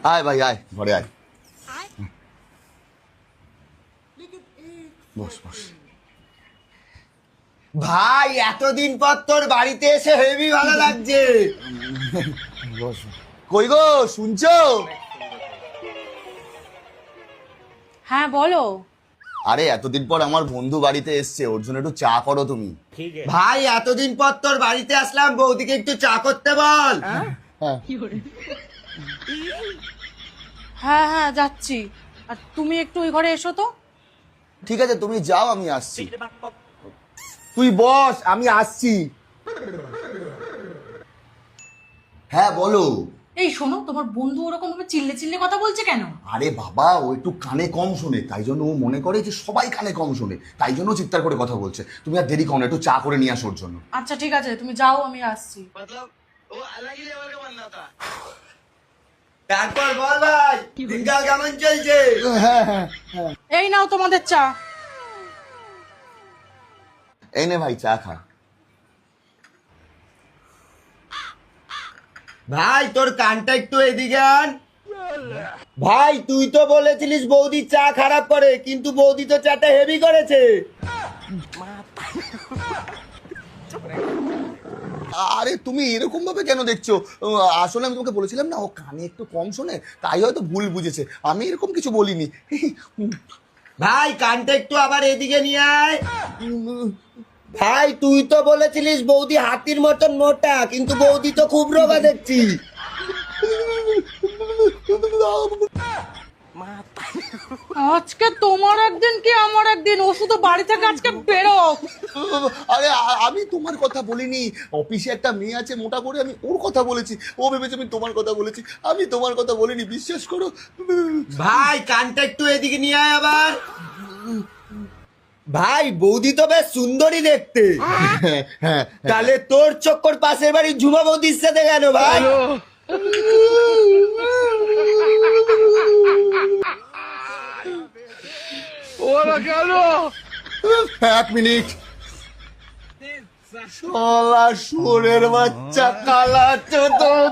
আয় ভাই আয়, ঘরে আয়। বস বস। ভাই এতদিন পর তোর বাড়িতে এসে হেভি ভালো লাগছে। বস। কই গো, শুনছো? হ্যাঁ বলো। আরে এতদিন পর আমার বন্ধু বাড়িতে এসছে, ওর জন্য একটু চা করো তুমি। ভাই এতদিন পর তোর বাড়িতে আসলাম, বৌদিকে একটু চা করতে বল। হ্যাঁ হ্যাঁ যাচ্ছি। আর তুমি একটু ওই ঘরে এসো তো। ঠিক আছে তুমি যাও, আমি আসছি। তুই বস, আমি আসছি। হ্যাঁ বলো। এই শোনো, তোমার বন্ধু ওরকম ভাবে চিল্লে চিল্লে কথা বলছে কেন? আরে বাবা, ও একটু কানে কম শোনে, তাই জন্য ও মনে করে যে সবাই কানে কম শোনে, তাই জন্য চিৎকার করে কথা বলছে। তুমি আর দেরি করো না, একটু চা করে নিয়ে আসো ওর জন্য। আচ্ছা ঠিক আছে, তুমি যাও, আমি আসছি। তারপর বল ভাই, দিনকাল কেমন চলছে? এই নাও তোমাদের চা। এই নে ভাই, চা খা। ভাই তোর কানটা একটু এদিকে আন। ভাই তুই তো বলেছিলিস বৌদি চা খারাপ করে, কিন্তু বৌদি তো চাটা হেভি করেছে। আরে তুমি এরকম ভাবে কেন দেখছো? আসলে আমি তোমাকে বলেছিলাম না, ও কানে একটু কম শোনে, তাই হয়তো ভুল বুঝেছে। আমি এরকম কিছু বলিনি। ভাই কানটা একটু আবার এদিকে নিয়ে আয়। ভাই তুই তো বলেছিলিস বৌদি হাতির মতন মোটা, কিন্তু বৌদি তো খুব রোগা দেখছি। আজকে তোমার একদিন কি আমার একদিন, ও শুধু বাড়ি থেকে আজকে বেরো। আরে আমি তোমার কথা বলিনি, অফিসে একটা মেয়ে আছে মোটা করে, আমি ওর কথা বলেছি। ও ভেবেছে আমি তোমার কথা বলেছি, আমি তোমার কথা বলিনি, বিশ্বাস করো। ভাই কানটা একটু এদিকে নিয়ে আয় আবার। ভাই বৌদি তো বেশ সুন্দরী দেখতে। হ্যাঁ, তাহলে তোর চক্কর পাশের বাড়ি ঝুমা বৌদির সাথে কেন ভাই? এক মিনিট। শালা সোরের বাচ্চা, কালা চোদন,